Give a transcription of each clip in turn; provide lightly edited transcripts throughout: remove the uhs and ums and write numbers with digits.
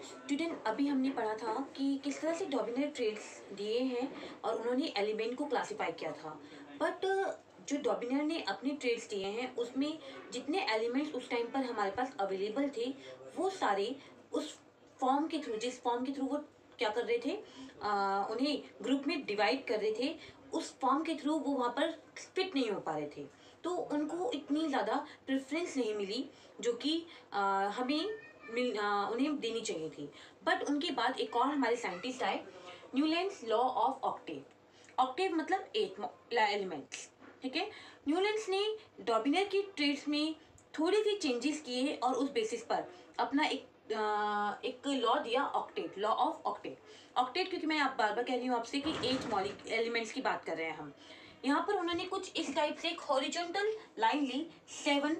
Student अभी हमने पढ़ा था कि किस तरह से डॉमिनर ट्रेड्स दिए हैं और उन्होंने एलिमेंट को क्लासिफाई किया था। बट जो डॉमिनर ने अपने ट्रेड्स दिए हैं उसमें जितने एलिमेंट्स उस टाइम पर हमारे पास अवेलेबल थे वो सारे उस फॉर्म के थ्रू, जिस फॉर्म के थ्रू वो क्या कर रहे थे, उन्हें ग्रुप में डिवाइड कर रहे थे, उस फॉर्म के थ्रू वो वहाँ पर फिट नहीं हो पा रहे थे। तो उनको इतनी ज़्यादा प्रेफरेंस नहीं मिली जो कि हमें उन्हें देनी चाहिए थी। बट उनके बाद एक और हमारे साइंटिस्ट आए, Newlands law of Octave. Octave मतलब 8 एलिमेंट्स, ठीक है। न्यूलैंड्स ने डॉबिनर की ट्रेड्स में थोड़ी सी चेंजेस किए और उस बेसिस पर अपना एक लॉ दिया, Octave, law of Octave. Octave क्योंकि मैं आप बार बार कह रही हूँ आपसे कि 8 एलिमेंट्स की बात कर रहे हैं हम। यहाँ पर उन्होंने कुछ इस टाइप से एक हॉरिजॉन्टल लाइन ली 7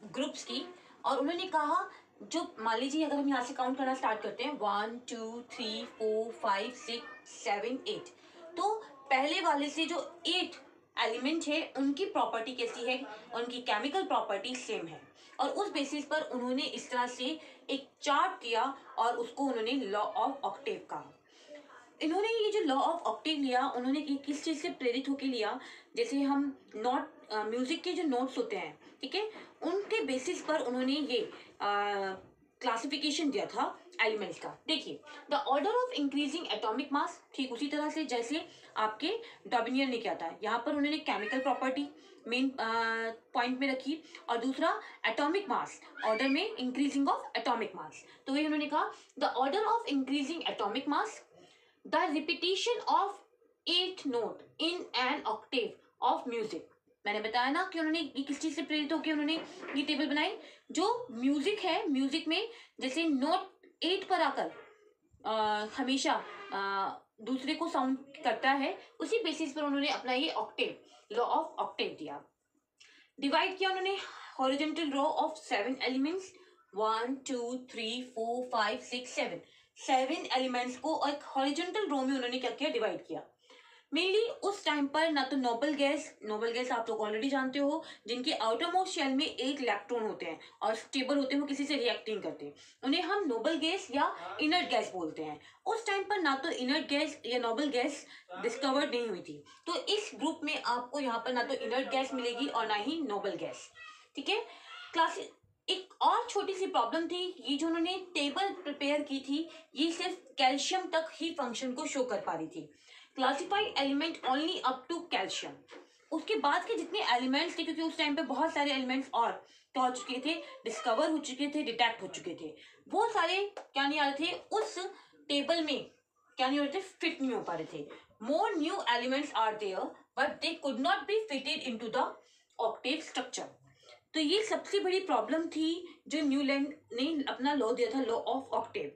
ग्रुप्स की, और उन्होंने कहा जो मान लीजिए अगर हम यहाँ से काउंट करना स्टार्ट करते हैं 1 2 3 4 5 6 7 8, तो पहले वाले से जो 8 एलिमेंट है उनकी प्रॉपर्टी कैसी है, उनकी केमिकल प्रॉपर्टी सेम है, और उस बेसिस पर उन्होंने इस तरह से एक चार्ट किया और उसको उन्होंने लॉ ऑफ ऑक्टेव कहा। इन्होंने ये जो लॉ ऑफ ऑक्टेव लिया, उन्होंने किस चीज़ से प्रेरित होकर लिया, जैसे हम नोट म्यूजिक के जो नोट्स होते हैं, ठीक है, उनके बेसिस पर उन्होंने ये क्लासिफिकेशन दिया था एलिमेंट्स का। देखिए, the order of increasing atomic mass, ठीक उसी तरह से जैसे आपके डॉबिनियर ने किया था। यहाँ पर उन्होंने केमिकल प्रॉपर्टी मेन पॉइंट में रखी, और दूसरा एटॉमिक मास, ऑर्डर में इंक्रीजिंग ऑफ एटॉमिक मास। तो ये उन्होंने कहा the order of increasing atomic mass, the repetition of 8 note in an octave of music। मैंने बताया ना कि उन्होंने ये किस चीज से प्रेरित होकर उन्होंने ये टेबल बनाई। जो म्यूजिक है, म्यूजिक में जैसे नोट 8 पर आकर हमेशा दूसरे को साउंड करता है, उसी बेसिस पर उन्होंने अपना ये ऑक्टेव, लॉ ऑफ ऑक्टेव दिया। डिवाइड किया उन्होंने horizontal row of 7 elements, 1 2 3 4 5 6 7, 7 elements को एक हॉरिजॉन्टल रो में उन्होंने क्या किया, डिवाइड किया। मेनली उस टाइम पर ना तो नोबल गैस आप लोग ऑलरेडी जानते हो, जिनके आउटर मोस्ट शेल में 8 इलेक्ट्रॉन होते हैं और स्टेबल होते हैं, वो किसी से रिएक्ट नहीं करते, उन्हें हम नोबल गैस या इनर्ट गैस बोलते हैं। उस टाइम पर ना तो इनर्ट गैस या नोबल गैस डिस्कवर्ड नहीं हुई थी, तो इस ग्रुप में आपको यहाँ पर ना तो इनर्ट गैस मिलेगी और ना ही नोबल गैस, ठीक है। क्लास एक और छोटी सी प्रॉब्लम थी, ये जो उन्होंने टेबल प्रिपेयर की थी ये सिर्फ कैल्शियम तक ही फंक्शन को शो कर पा रही थी। Classify element only up to calcium. उसके बाद के जितने एलिमेंट्स थे, क्योंकि उस टाइम पे बहुत सारे एलिमेंट्स और क्या हो चुके थे, डिस्कवर हो चुके थे, डिटेक्ट हो चुके थे, वो सारे क्या नहीं आ रहे थे उस टेबल में, क्या नहीं हो रहे थे, फिट नहीं हो पा रहे थे। More new elements are there but they could not be fitted into the octave structure. तो ये सबसे बड़ी प्रॉब्लम थी जो न्यूलैंड ने अपना लॉ दिया था, लॉ ऑफ ऑक्टेव।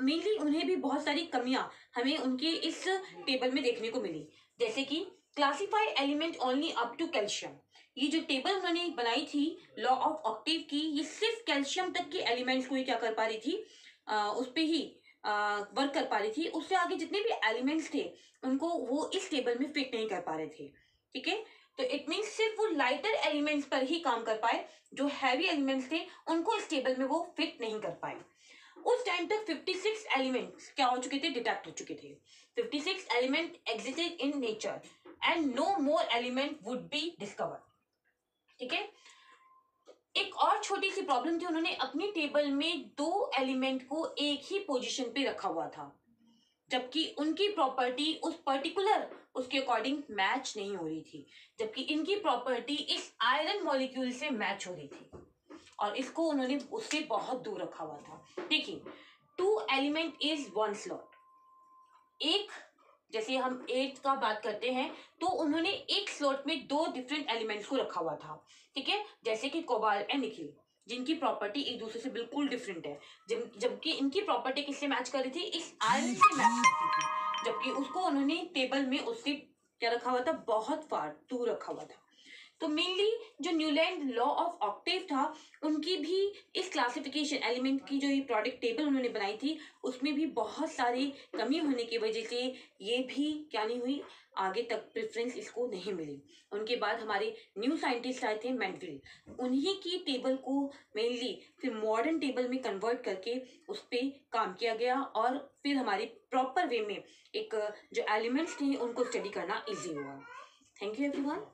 मेनली उन्हें भी बहुत सारी कमियां हमें उनके इस टेबल में देखने को मिली, जैसे कि classify element only up to calcium. ये जो टेबल उन्होंने बनाई थी लॉ ऑफ ऑक्टेव की, ये सिर्फ कैल्शियम तक के एलिमेंट्स को ही क्या कर पा रही थी, उस पर ही वर्क कर पा रही थी। उससे आगे जितने भी एलिमेंट्स थे उनको वो इस टेबल में फिट नहीं कर पा रहे थे, ठीक है। तो इट मीन्स सिर्फ वो लाइटर एलिमेंट्स पर ही काम कर पाए, जो हैवी एलिमेंट्स थे उनको इस टेबल में वो फिट नहीं कर पाए। उस टाइम तक 56 एलिमेंट्स क्या हो चुके थे, डिटेक्ट हो चुके थे। 56 element existed in nature and no more element would be discovered, ठीक है। एक और छोटी सी प्रॉब्लम थी, उन्होंने अपनी टेबल में 2 एलिमेंट को एक ही पोजीशन पे रखा हुआ था, जबकि उनकी प्रॉपर्टी उस पर्टिकुलर उसके अकॉर्डिंग मैच नहीं हो रही थी, जबकि इनकी प्रॉपर्टी इस आयरन मॉलिक्यूल से मैच हो रही थी, और इसको उन्होंने उससे बहुत दूर रखा हुआ था। देखिए, 2 एलिमेंट इज 1 स्लॉट। एक, जैसे हम 8 का बात करते हैं तो उन्होंने एक स्लॉट में 2 डिफरेंट एलिमेंट्स को रखा हुआ था, ठीक है, जैसे कि कोबाल्ट एंड निकिल, जिनकी प्रॉपर्टी एक दूसरे से बिल्कुल डिफरेंट है, जबकि इनकी प्रॉपर्टी किससे मैच कर रही थी, इस आयरन से मैच करती थी, जबकि उसको उन्होंने टेबल में उससे क्या रखा हुआ था, बहुत फार दूर रखा हुआ था। तो मेनली जो न्यूलैंड लॉ ऑफ ऑक्टेव था, उनकी भी इस क्लासिफिकेशन एलिमेंट की जो ये प्रोडक्ट टेबल उन्होंने बनाई थी, उसमें भी बहुत सारी कमी होने की वजह से ये भी क्या नहीं हुई, आगे तक प्रेफरेंस इसको नहीं मिली। उनके बाद हमारे न्यू साइंटिस्ट आए थे मेंडल, उन्हीं की टेबल को मेनली फिर मॉडर्न टेबल में कन्वर्ट करके उस पर काम किया गया, और फिर हमारे प्रॉपर वे में एक जो एलिमेंट्स थे उनको स्टडी करना इजी हुआ। Thank you everyone.